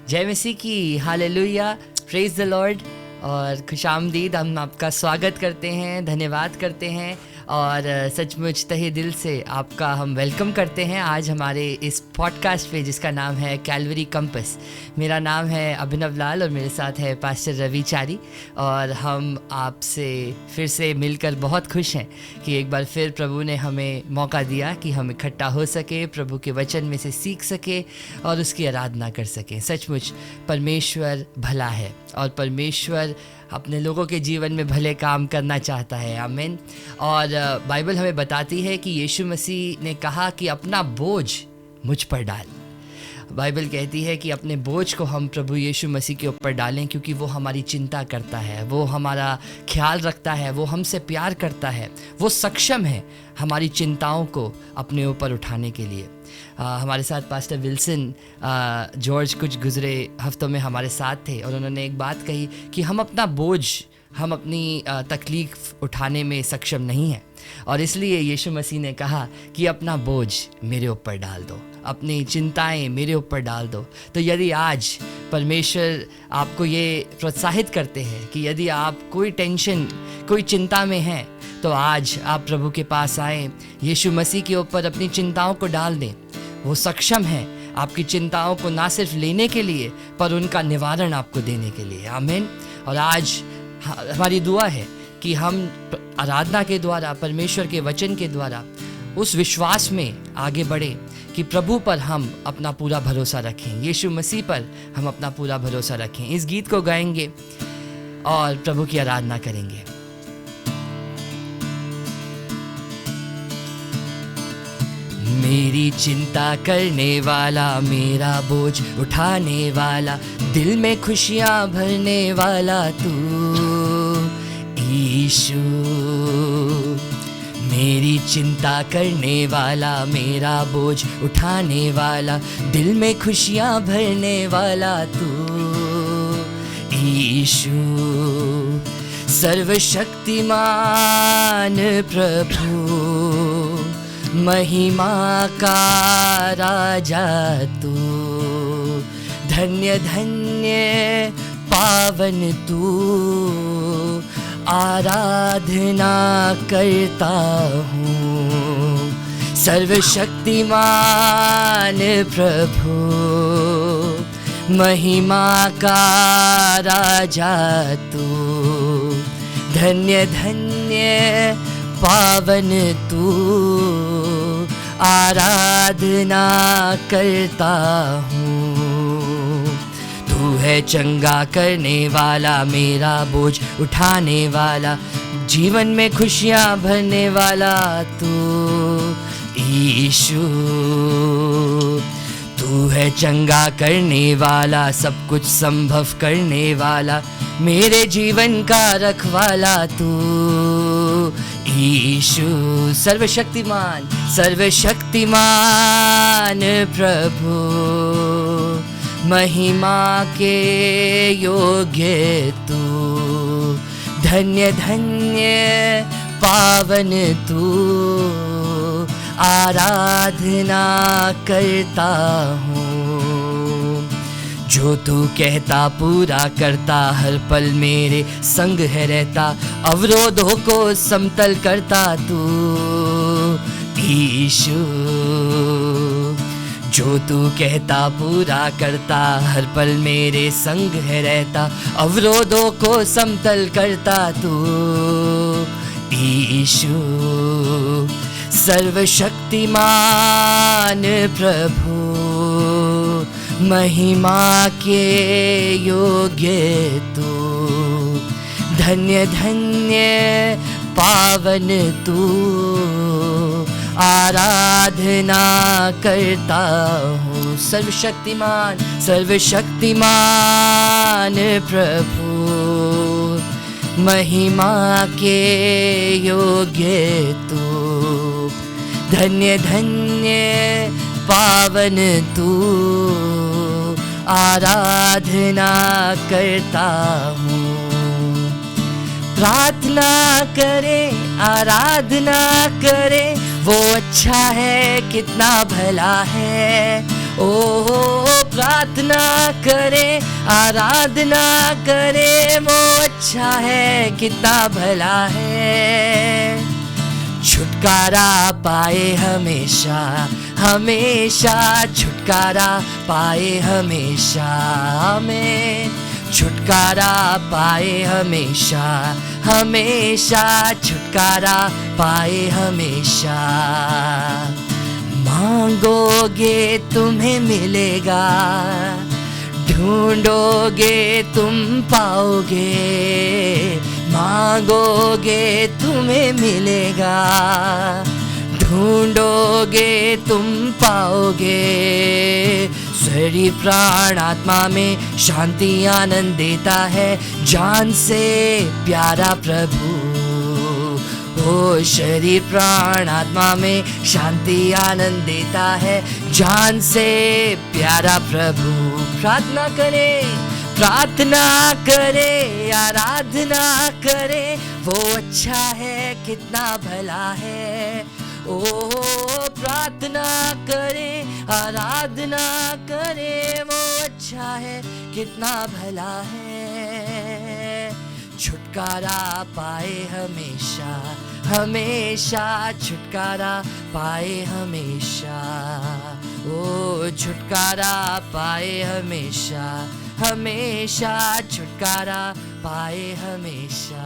जय मसीह की, hallelujah, praise the Lord. और खुशामदीद, हम आपका स्वागत करते हैं, धन्यवाद करते हैं और सचमुच तहे दिल से आपका हम वेलकम करते हैं आज हमारे इस पॉडकास्ट पे जिसका नाम है कैलवरी कंपस। मेरा नाम है अभिनव लाल और मेरे साथ है पास्टर रवि चारी और हम आपसे फिर से मिलकर बहुत खुश हैं कि एक बार फिर प्रभु ने हमें मौका दिया कि हम इकट्ठा हो सके, प्रभु के वचन में से सीख सके और उसकी आराधना कर सकें। सचमुच परमेश्वर भला है और परमेश्वर अपने लोगों के जीवन में भले काम करना चाहता है। आमीन। और बाइबल हमें बताती है कि यीशु मसीह ने कहा कि अपना बोझ मुझ पर डाल। बाइबल कहती है कि अपने बोझ को हम प्रभु यीशु मसीह के ऊपर डालें क्योंकि वो हमारी चिंता करता है, वो हमारा ख्याल रखता है, वो हमसे प्यार करता है, वो सक्षम है हमारी चिंताओं को अपने ऊपर उठाने के लिए। हमारे साथ पास्टर विल्सन जॉर्ज कुछ गुजरे हफ्तों में हमारे साथ थे और उन्होंने एक बात कही कि हम अपना बोझ, हम अपनी तकलीफ़ उठाने में सक्षम नहीं हैं और इसलिए यीशु मसीह ने कहा कि अपना बोझ मेरे ऊपर डाल दो, अपनी चिंताएं मेरे ऊपर डाल दो। तो यदि आज परमेश्वर आपको ये प्रोत्साहित करते हैं कि यदि आप कोई टेंशन, कोई चिंता में हैं तो आज आप प्रभु के पास आएँ, यीशु मसीह के ऊपर अपनी चिंताओं को डाल दें। वो सक्षम है आपकी चिंताओं को ना सिर्फ लेने के लिए पर उनका निवारण आपको देने के लिए। आमीन। और आज हमारी दुआ है कि हम आराधना के द्वारा, परमेश्वर के वचन के द्वारा उस विश्वास में आगे बढ़ें कि प्रभु पर हम अपना पूरा भरोसा रखें, यीशु मसीह पर हम अपना पूरा भरोसा रखें। इस गीत को गाएंगे और प्रभु की आराधना करेंगे। मेरी चिंता करने वाला, मेरा बोझ उठाने वाला, दिल में खुशियाँ भरने वाला तू यीशु। मेरी चिंता करने वाला, मेरा बोझ उठाने वाला, दिल में खुशियाँ भरने वाला तू यीशु। सर्वशक्तिमान प्रभु, महिमा का राजा तू, धन्य धन्य पावन तू, आराधना करता हूँ। सर्वशक्तिमान प्रभु, महिमा का राजा तू, धन्य धन्य पावन तू, आराधना करता हूँ। तू है चंगा करने वाला, मेरा बोझ उठाने वाला, जीवन में खुशियाँ भरने वाला तू यीशु। तू है चंगा करने वाला, सब कुछ संभव करने वाला, मेरे जीवन का रखवाला तू यीशु। सर्वशक्तिमान, सर्वशक्तिमान प्रभु, महिमा के योग्य तू, धन्य धन्य पावन तू, आराधना करता हूँ। जो तू कहता पूरा करता, हर पल मेरे संग है रहता, अवरोधों को समतल करता तू यीशु। जो तू कहता पूरा करता, हर पल मेरे संग है रहता, अवरोधों को समतल करता तू यीशु। सर्वशक्तिमान प्रभु, महिमा के योग्य तू, धन्य धन्य पावन तू, आराधना करता हूँ। सर्वशक्तिमान, सर्वशक्तिमान प्रभु, महिमा के योग्य तू, धन्य धन्य पावन तू, आराधना करता हूँ। प्रार्थना करें, आराधना करें, वो अच्छा है कितना भला है। ओ प्रार्थना करे, आराधना करे, वो अच्छा है, कितना भला है। छुटकारा पाए हमेशा, हमेशा छुटकारा पाए हमेशा, हमें छुटकारा पाए हमेशा, हमेशा छुटकारा पाए हमेशा। मांगोगे तुम्हें मिलेगा, ढूंढोगे तुम पाओगे, मांगोगे तुम्हें मिलेगा, ढूंढोगे तुम पाओगे। शरीर प्राण आत्मा में शांति आनंद देता है, जान से प्यारा प्रभु। ओ शरीर प्राण आत्मा में शांति आनंद देता है, जान से प्यारा प्रभु। प्रार्थना करे, प्रार्थना करे, आराधना करे, वो अच्छा है, कितना भला है। ओ प्रार्थना करे, आराधना करे, वो अच्छा है, कितना भला है। छुटकारा पाए हमेशा, हमेशा छुटकारा पाए हमेशा। ओ छुटकारा पाए हमेशा, हमेशा छुटकारा पाए हमेशा।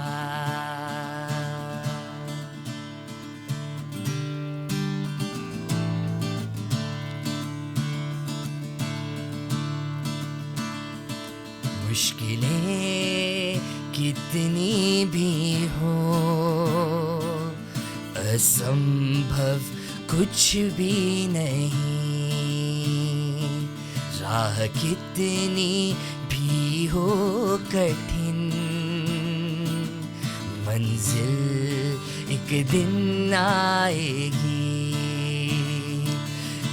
मुश्किलें कितनी भी हो, असंभव कुछ भी नहीं। राह कितनी भी हो कठिन, मंजिल एक दिन आएगी।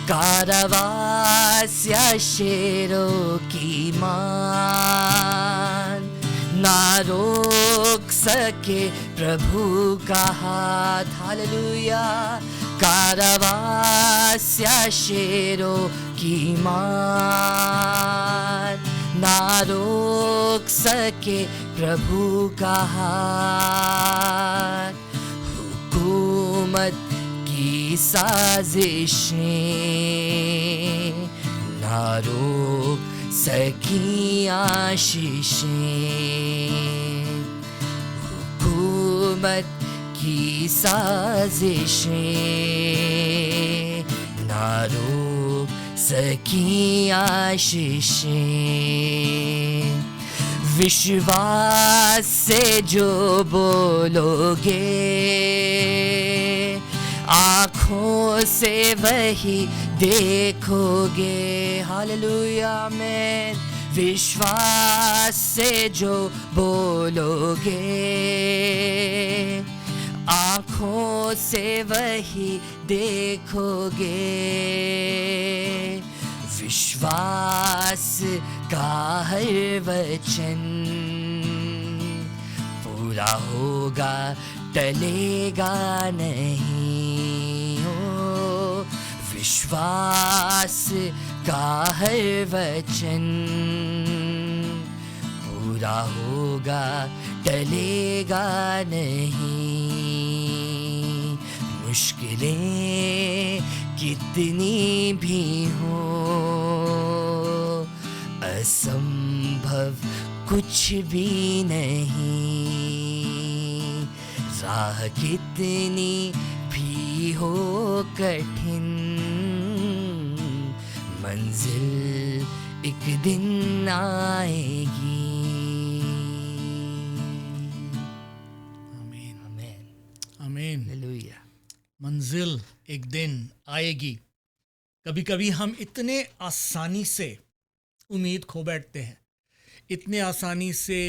कारावास या शेरों की मान ना रोक सके प्रभु का हाथ। हालेलुया। कारावास या शेरों की मान ना रोक सके प्रभु का हाथ। हुकूमत की साजिशें ना रोक सकी आशीषें। हुकूमत की साजिशें ना रोक सकी आशीषें। विश्वास से जो बोलोगे, आँखों से वही देखोगे। हालेलुया आमीन। विश्वास से जो बोलोगे, आँखों से वही देखोगे। विश्वास का हर वचन पूरा होगा, टलेगा नहीं। हो विश्वास का हर वचन पूरा होगा, टलेगा नहीं। मुश्किलें कितनी भी हो, असंभव कुछ भी नहीं। राह कितनी भी हो कठिन, मंजिल एक दिन आएगी। आमीन आमीन आमीन। हालेलुया। मंजिल एक दिन आएगी। कभी कभी हम इतने आसानी से उम्मीद खो बैठते हैं, इतने आसानी से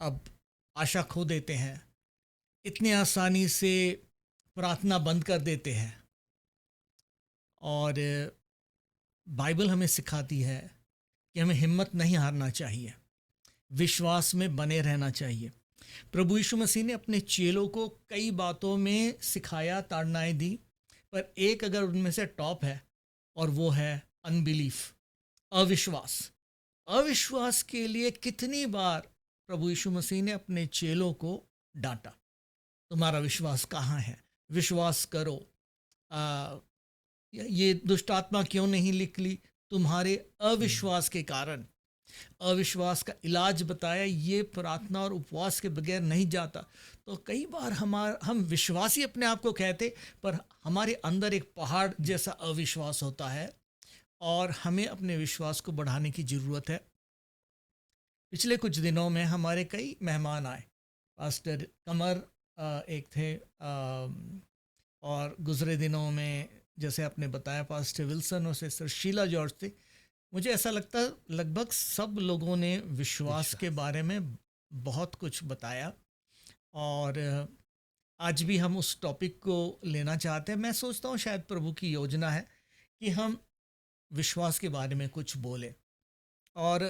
अब आशा खो देते हैं, इतने आसानी से प्रार्थना बंद कर देते हैं। और बाइबल हमें सिखाती है कि हमें हिम्मत नहीं हारना चाहिए, विश्वास में बने रहना चाहिए। प्रभु यीशु मसीह ने अपने चेलों को कई बातों में सिखाया, ताड़नाएं दी, पर एक अगर उनमें से टॉप है और वो है अनबिलीफ, अविश्वास। अविश्वास के लिए कितनी बार प्रभु यीशु मसीह ने अपने चेलों को डांटा, तुम्हारा विश्वास कहाँ है, विश्वास करो। आ, ये दुष्ट आत्मा क्यों नहीं निकली, तुम्हारे अविश्वास के कारण। अविश्वास का इलाज बताया, ये प्रार्थना और उपवास के बगैर नहीं जाता। तो कई बार हम विश्वासी अपने आप को कहते, पर हमारे अंदर एक पहाड़ जैसा अविश्वास होता है और हमें अपने विश्वास को बढ़ाने की ज़रूरत है। पिछले कुछ दिनों में हमारे कई मेहमान आए। पास्टर कमर एक थे, और गुज़रे दिनों में जैसे आपने बताया पास्टर विल्सन और सिस्टर शीला जॉर्ज थे। मुझे ऐसा लगता है लगभग सब लोगों ने विश्वास के बारे में बहुत कुछ बताया, और आज भी हम उस टॉपिक को लेना चाहते हैं। मैं सोचता हूँ शायद प्रभु की योजना है कि हम विश्वास के बारे में कुछ बोलें। और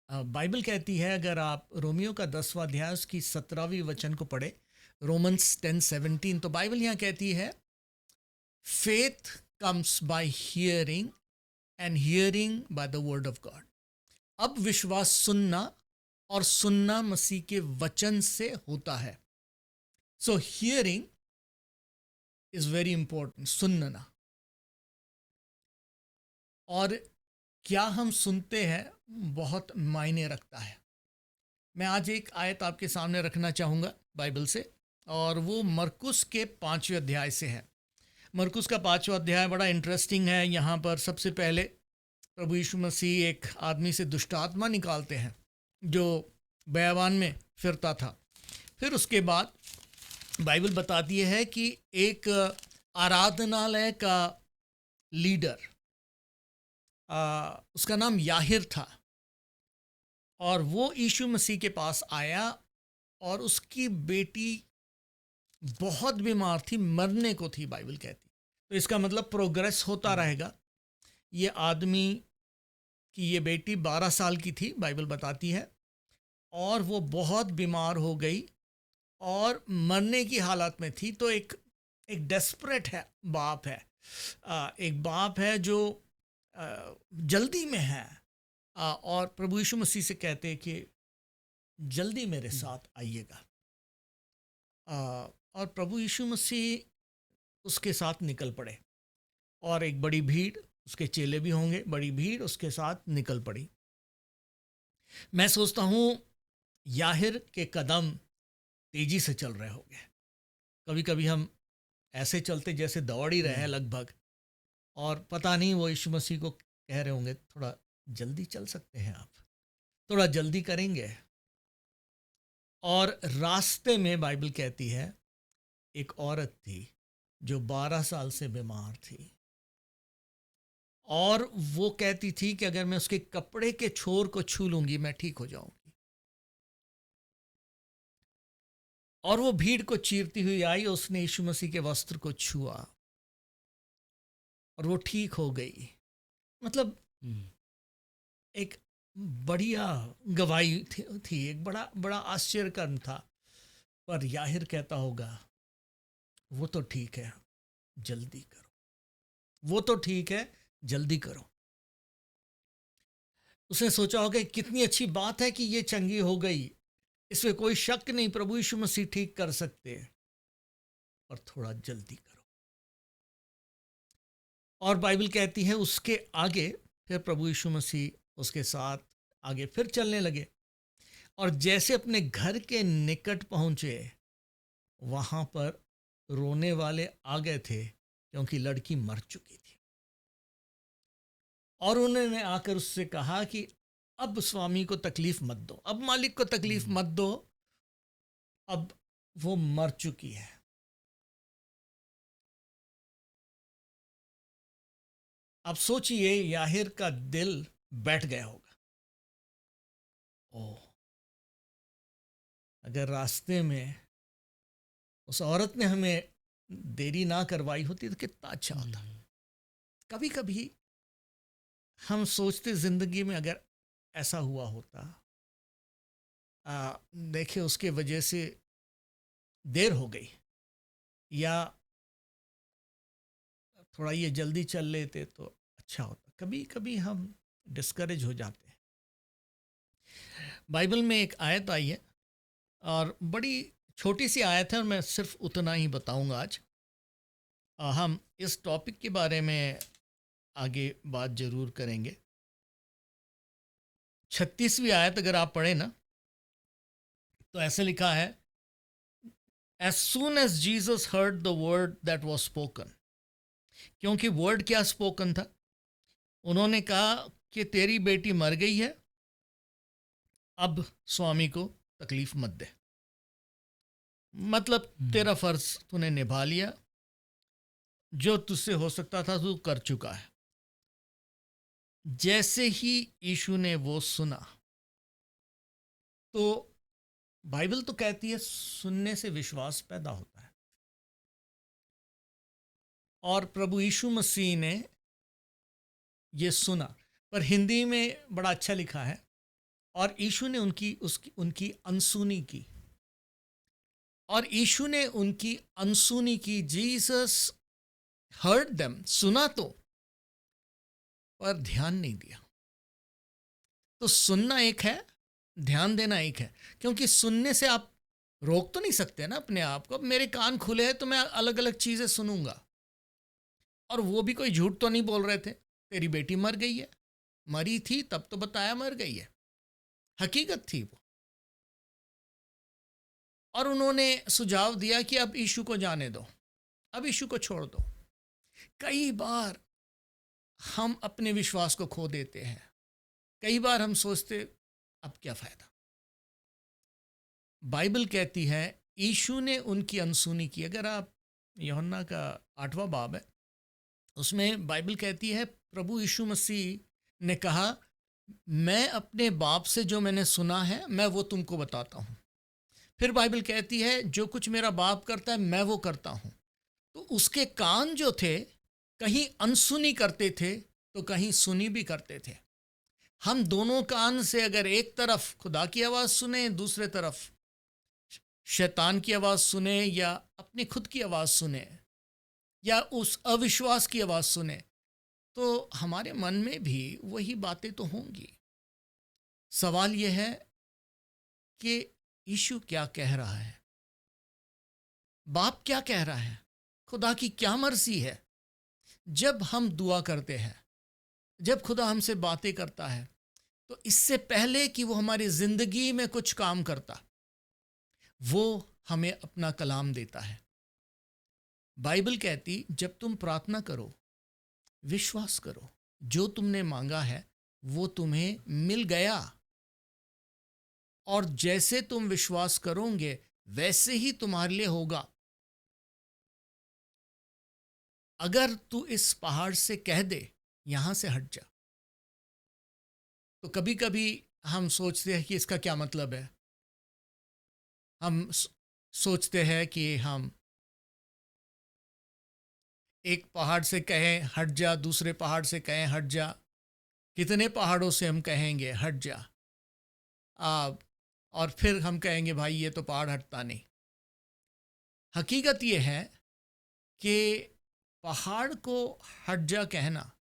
बाइबल कहती है, अगर आप रोमियो का 10वां अध्याय उसकी 17वीं वचन को पढ़े, रोमन्स 10:17, तो बाइबल यहाँ कहती है, faith comes by hearing and hearing by the word of God. अब विश्वास सुनना, और सुनना मसीह के वचन से होता है। सो हियरिंग इज वेरी इंपॉर्टेंट, सुनना। और क्या हम सुनते हैं बहुत मायने रखता है। मैं आज एक आयत आपके सामने रखना चाहूँगा बाइबल से, और वो मरकुस के 5वें अध्याय से है। मरकुस का 5वां अध्याय बड़ा इंटरेस्टिंग है। यहाँ पर सबसे पहले प्रभु यीशु मसीह एक आदमी से दुष्ट आत्मा निकालते हैं जो बयाबान में फिरता था। फिर उसके बाद बाइबल बताती है कि एक आराधनालय का लीडर, उसका नाम याहिर था, और वो यीशु मसीह के पास आया, और उसकी बेटी बहुत बीमार थी, मरने को थी बाइबल कहती। तो इसका मतलब प्रोग्रेस होता रहेगा। ये आदमी की ये बेटी 12 साल की थी बाइबल बताती है, और वो बहुत बीमार हो गई और मरने की हालत में थी। तो एक डेस्परेट है बाप है, एक बाप है जो जल्दी में है, और प्रभु यीशु मसीह से कहते हैं कि जल्दी मेरे साथ आइएगा। और प्रभु यीशु मसीह उसके साथ निकल पड़े, और एक बड़ी भीड़, उसके चेले भी होंगे, बड़ी भीड़ उसके साथ निकल पड़ी। मैं सोचता हूँ याहिर के कदम तेजी से चल रहे होंगे। कभी कभी हम ऐसे चलते जैसे दौड़ ही रहे हैं लगभग, और पता नहीं वो यीशु मसीह को कह रहे होंगे, थोड़ा जल्दी चल सकते हैं आप, थोड़ा जल्दी करेंगे। और रास्ते में बाइबल कहती है एक औरत थी जो 12 साल से बीमार थी, और वो कहती थी कि अगर मैं उसके कपड़े के छोर को छू लूंगी मैं ठीक हो जाऊंगी। और वो भीड़ को चीरती हुई आई, उसने यीशु मसीह के वस्त्र को छुआ और वो ठीक हो गई। मतलब एक बढ़िया गवाही थी, एक बड़ा बड़ा आश्चर्यकर्म था। पर याहिर कहता होगा, वो तो ठीक है जल्दी करो, वो तो ठीक है जल्दी करो। उसने सोचा होगा कितनी अच्छी बात है कि ये चंगी हो गई, इसमें कोई शक नहीं, प्रभु यीशु मसीह ठीक कर सकते हैं, और थोड़ा जल्दी करो। और बाइबल कहती है उसके आगे फिर प्रभु यीशु मसीह उसके साथ आगे फिर चलने लगे, और जैसे अपने घर के निकट पहुंचे, वहां पर रोने वाले आ गए थे क्योंकि लड़की मर चुकी थी। और उन्होंने आकर उससे कहा कि अब स्वामी को तकलीफ मत दो, अब मालिक को तकलीफ मत दो, अब वो मर चुकी है। अब सोचिए याहिर का दिल बैठ गया होगा। ओह, अगर रास्ते में उस औरत ने हमें देरी ना करवाई होती तो कितना अच्छा होता। कभी कभी हम सोचते जिंदगी में अगर ऐसा हुआ होता, देखिए उसके वजह से देर हो गई, या थोड़ा ये जल्दी चल लेते तो अच्छा होता। कभी कभी हम डिस्करेज हो जाते हैं। बाइबल में एक आयत आई है और बड़ी छोटी सी आयत है और मैं सिर्फ उतना ही बताऊंगा आज। हम इस टॉपिक के बारे में आगे बात जरूर करेंगे। 36वीं आयत अगर आप पढ़े ना तो ऐसे लिखा है, as soon as Jesus heard the word that was spoken. क्योंकि वर्ड क्या स्पोकन था? उन्होंने कहा कि तेरी बेटी मर गई है, अब स्वामी को तकलीफ मत दे। मतलब तेरा फर्ज तूने निभा लिया, जो तुझसे हो सकता था तू कर चुका है। जैसे ही यीशु ने वो सुना तो बाइबल तो कहती है सुनने से विश्वास पैदा होता है, और प्रभु यीशु मसीह ने ये सुना। पर हिंदी में बड़ा अच्छा लिखा है, और यीशु ने उनकी अनसुनी की, और यीशु ने उनकी अनसुनी की। जीसस हर्ड देम, सुना तो, पर ध्यान नहीं दिया। तो सुनना एक है, ध्यान देना एक है। क्योंकि सुनने से आप रोक तो नहीं सकते ना अपने आप को। अब मेरे कान खुले हैं तो मैं अलग अलग चीज़ें सुनूंगा, और वो भी कोई झूठ तो नहीं बोल रहे थे। तेरी बेटी मर गई है, मरी थी तब तो बताया मर गई है, हकीकत थी वो। और उन्होंने सुझाव दिया कि अब यीशु को जाने दो, अब यीशु को छोड़ दो। कई बार हम अपने विश्वास को खो देते हैं। कई बार हम सोचते अब क्या फ़ायदा। बाइबल कहती है यीशु ने उनकी अनसुनी की। अगर आप यूहन्ना का 8वां बाब है, उसमें बाइबल कहती है प्रभु यीशु मसीह ने कहा, मैं अपने बाप से जो मैंने सुना है मैं वो तुमको बताता हूँ। फिर बाइबल कहती है जो कुछ मेरा बाप करता है मैं वो करता हूँ। तो उसके कान जो थे कहीं अनसुनी करते थे तो कहीं सुनी भी करते थे। हम दोनों कान से अगर एक तरफ खुदा की आवाज़ सुने, दूसरे तरफ शैतान की आवाज़ सुने, या अपनी खुद की आवाज़ सुने, या उस अविश्वास की आवाज़ सुने, तो हमारे मन में भी वही बातें तो होंगी। सवाल यह है कि यीशु क्या कह रहा है, बाप क्या कह रहा है, खुदा की क्या मर्जी है। जब हम दुआ करते हैं, जब खुदा हमसे बातें करता है, तो इससे पहले कि वो हमारी ज़िंदगी में कुछ काम करता, वो हमें अपना कलाम देता है। बाइबल कहती जब तुम प्रार्थना करो विश्वास करो, जो तुमने मांगा है वो तुम्हें मिल गया। और जैसे तुम विश्वास करोगे वैसे ही तुम्हारे लिए होगा। अगर तू इस पहाड़ से कह दे यहां से हट जा, तो कभी कभी हम सोचते हैं कि इसका क्या मतलब है। हम सोचते हैं कि हम एक पहाड़ से कहें हट जा, दूसरे पहाड़ से कहें हट जा, कितने पहाड़ों से हम कहेंगे हट जा, और फिर हम कहेंगे भाई ये तो पहाड़ हटता नहीं। हकीकत ये है कि पहाड़ को हट जा कहना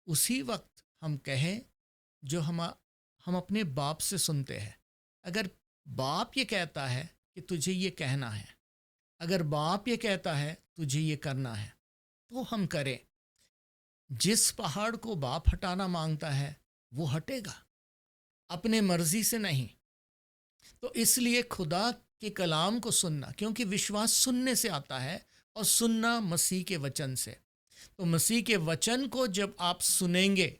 उसी वक्त हम कहें जो हम अपने बाप से सुनते हैं। अगर बाप ये कहता है कि तुझे ये कहना है, अगर बाप ये कहता है तुझे ये करना है, तो हम करें। जिस पहाड़ को बाप हटाना मांगता है वो हटेगा, अपने मर्जी से नहीं। तो इसलिए खुदा के कलाम को सुनना, क्योंकि विश्वास सुनने से आता है, और सुनना मसीह के वचन से। तो मसीह के वचन को जब आप सुनेंगे,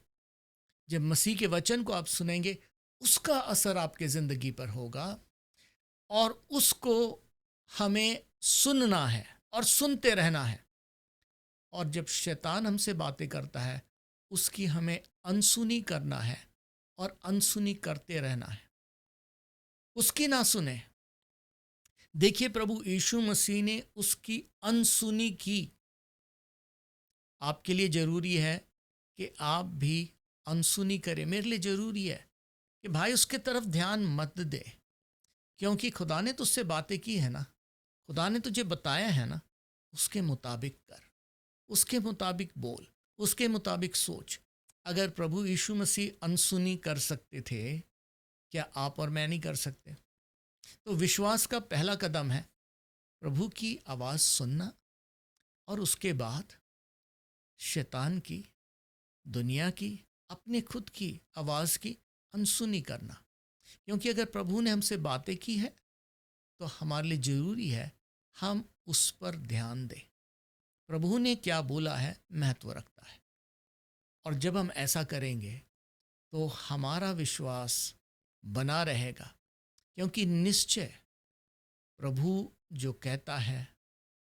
जब मसीह के वचन को आप सुनेंगे, उसका असर आपके ज़िंदगी पर होगा, और उसको हमें सुनना है और सुनते रहना है। और जब शैतान हमसे बातें करता है उसकी हमें अनसुनी करना है और अनसुनी करते रहना है, उसकी ना सुने। देखिए प्रभु यीशु मसीह ने उसकी अनसुनी की। आपके लिए ज़रूरी है कि आप भी अनसुनी करें। मेरे लिए ज़रूरी है कि भाई उसके तरफ ध्यान मत दे, क्योंकि खुदा ने तुझसे बातें की है ना, खुदा ने तुझे बताया है ना, उसके मुताबिक कर, उसके मुताबिक बोल, उसके मुताबिक सोच। अगर प्रभु यीशु मसीह अनसुनी कर सकते थे, क्या आप और मैं नहीं कर सकते? तो विश्वास का पहला कदम है प्रभु की आवाज़ सुनना, और उसके बाद शैतान की, दुनिया की, अपने खुद की आवाज़ की अनसुनी करना। क्योंकि अगर प्रभु ने हमसे बातें की है तो हमारे लिए ज़रूरी है हम उस पर ध्यान दें। प्रभु ने क्या बोला है महत्व रखता है, और जब हम ऐसा करेंगे तो हमारा विश्वास बना रहेगा। क्योंकि निश्चय प्रभु जो कहता है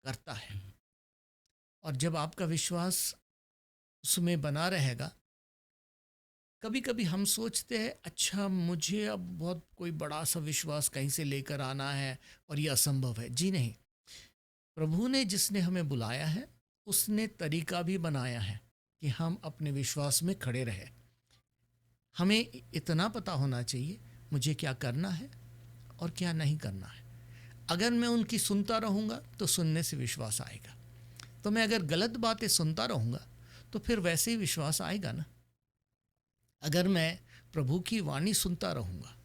करता है, और जब आपका विश्वास उसमें बना रहेगा। कभी कभी हम सोचते हैं अच्छा मुझे अब बहुत कोई बड़ा सा विश्वास कहीं से लेकर आना है और ये असंभव है। जी नहीं, प्रभु ने जिसने हमें बुलाया है उसने तरीका भी बनाया है कि हम अपने विश्वास में खड़े रहे। हमें इतना पता होना चाहिए मुझे क्या करना है और क्या नहीं करना है। अगर मैं उनकी सुनता रहूँगा तो सुनने से विश्वास आएगा, तो मैं अगर गलत बातें सुनता रहूँगा तो फिर वैसे ही विश्वास आएगा ना। अगर मैं प्रभु की वाणी सुनता रहूँगा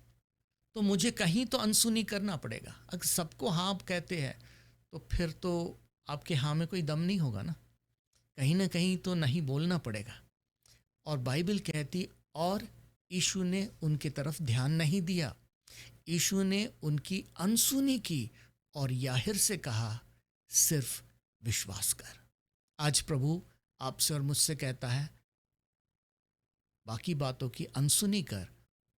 तो मुझे कहीं तो अनसुनी करना पड़ेगा। अगर सबको हाँ आप कहते हैं तो फिर तो आपके हाँ में कोई दम नहीं होगा ना कहीं तो नहीं बोलना पड़ेगा। और बाइबल कहती और यीशु ने उनके तरफ ध्यान नहीं दिया, यीशु ने उनकी अनसुनी की और याहिर से कहा सिर्फ विश्वास कर। आज प्रभु आपसे और मुझसे कहता है बाकी बातों की अनसुनी कर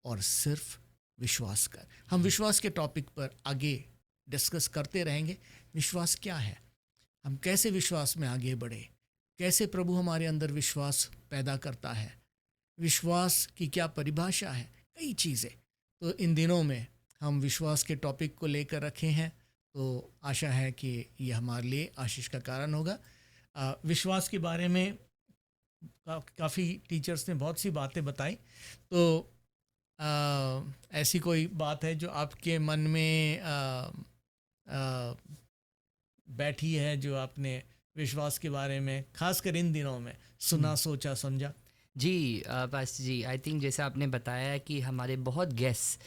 और सिर्फ विश्वास कर। हम विश्वास के टॉपिक पर आगे डिस्कस करते रहेंगे। विश्वास क्या है, हम कैसे विश्वास में आगे बढ़े, कैसे प्रभु हमारे अंदर विश्वास पैदा करता है, विश्वास की क्या परिभाषा है, कई चीज़ें। तो इन दिनों में हम विश्वास के टॉपिक को लेकर रखे हैं, तो आशा है कि ये हमारे लिए आशीष का कारण होगा। विश्वास के बारे में काफ़ी टीचर्स ने बहुत सी बातें बताई। तो ऐसी कोई बात है जो आपके मन में बैठी है, जो आपने विश्वास के बारे में खासकर इन दिनों में सुना, सोचा, समझा? जी पास जी, आई थिंक जैसे आपने बताया कि हमारे बहुत गेस्ट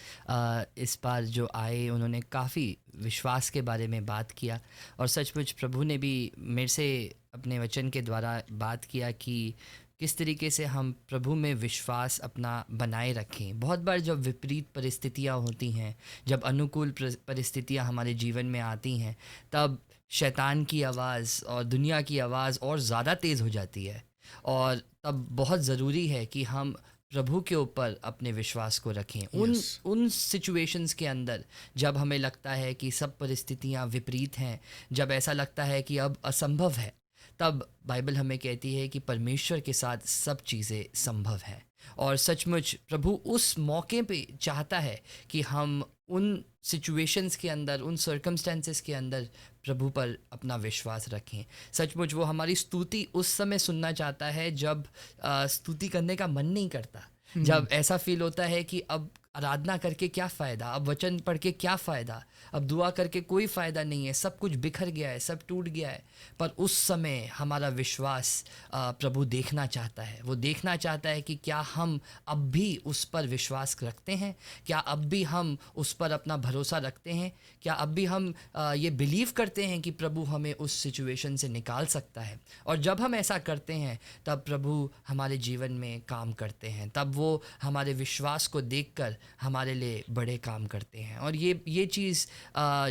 इस बार जो आए उन्होंने काफ़ी विश्वास के बारे में बात किया, और सचमुच प्रभु ने भी मेरे से अपने वचन के द्वारा बात किया कि किस तरीके से हम प्रभु में विश्वास अपना बनाए रखें। बहुत बार जब विपरीत परिस्थितियाँ होती हैं, जब अनुकूल परिस्थितियाँ हमारे जीवन में आती हैं, तब शैतान की आवाज़ और दुनिया की आवाज़ और ज़्यादा तेज़ हो जाती है, और तब बहुत ज़रूरी है कि हम प्रभु के ऊपर अपने विश्वास को रखें। Yes. उन सिचुएशंस के अंदर जब हमें लगता है कि सब परिस्थितियाँ विपरीत हैं, जब ऐसा लगता है कि अब असंभव है, तब बाइबल हमें कहती है कि परमेश्वर के साथ सब चीज़ें संभव हैं। और सचमुच प्रभु उस मौके पे चाहता है कि हम उन सिचुएशंस के अंदर, उन सर्कमस्टेंसेस के अंदर प्रभु पर अपना विश्वास रखें। सचमुच वो हमारी स्तुति उस समय सुनना चाहता है जब स्तुति करने का मन नहीं करता, जब ऐसा फील होता है कि अब आराधना करके क्या फ़ायदा, अब वचन पढ़ के क्या फ़ायदा, अब दुआ करके कोई फ़ायदा नहीं है, सब कुछ बिखर गया है, सब टूट गया है। पर उस समय हमारा विश्वास प्रभु देखना चाहता है। वो देखना चाहता है कि क्या हम अब भी उस पर विश्वास रखते हैं, क्या अब भी हम उस पर अपना भरोसा रखते हैं, क्या अब भी हम ये बिलीव करते हैं कि प्रभु हमें उस सिचुएशन से निकाल सकता है। और जब हम ऐसा करते हैं तब प्रभु हमारे जीवन में काम करते हैं, तब वो हमारे विश्वास को देखकर हमारे लिए बड़े काम करते हैं। और ये चीज़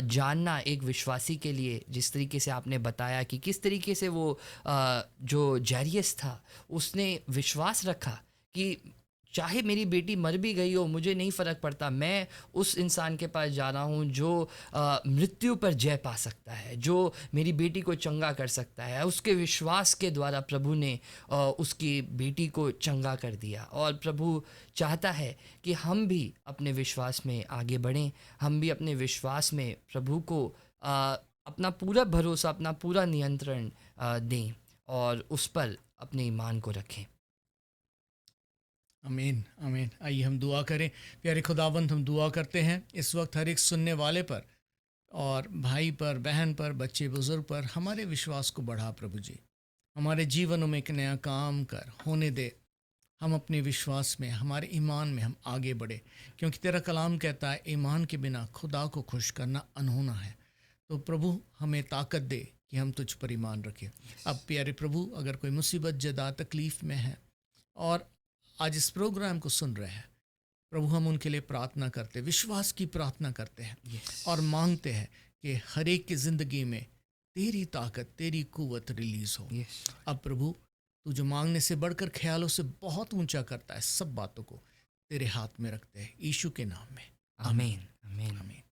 जानना एक विश्वासी के लिए, जिस तरीके से आपने बताया कि किस तरीके से वो जो जैरियस था उसने विश्वास रखा कि चाहे मेरी बेटी मर भी गई हो, मुझे नहीं फ़र्क पड़ता, मैं उस इंसान के पास जा रहा हूँ जो मृत्यु पर जय पा सकता है, जो मेरी बेटी को चंगा कर सकता है। उसके विश्वास के द्वारा प्रभु ने उसकी बेटी को चंगा कर दिया। और प्रभु चाहता है कि हम भी अपने विश्वास में आगे बढ़ें, हम भी अपने विश्वास में प्रभु को अपना पूरा भरोसा, अपना पूरा नियंत्रण दें और उस पर अपने ईमान को रखें। आमीन, आमीन। आइए हम दुआ करें। प्यारे खुदावंद, हम दुआ करते हैं इस वक्त हर एक सुनने वाले पर और भाई पर, बहन पर, बच्चे बुजुर्ग पर हमारे विश्वास को बढ़ा प्रभु जी। हमारे जीवनों में एक नया काम कर होने दे। हम अपने विश्वास में, हमारे ईमान में हम आगे बढ़े, क्योंकि तेरा कलाम कहता है ईमान के बिना खुदा को खुश करना अनहोना है। तो प्रभु हमें ताकत दे कि हम तुझ पर ईमान रखें। अब प्यारे प्रभु, अगर कोई मुसीबत ज़दा तकलीफ़ में है और आज इस प्रोग्राम को सुन रहे हैं प्रभु, हम उनके लिए प्रार्थना करते, विश्वास की प्रार्थना करते हैं और मांगते हैं कि हर एक की ज़िंदगी में तेरी ताकत, तेरी कुव्वत रिलीज़ हो। अब प्रभु, तू जो मांगने से बढ़कर ख्यालों से बहुत ऊंचा करता है, सब बातों को तेरे हाथ में रखते हैं, यीशु के नाम में, आमीन। आमीन। आमीन।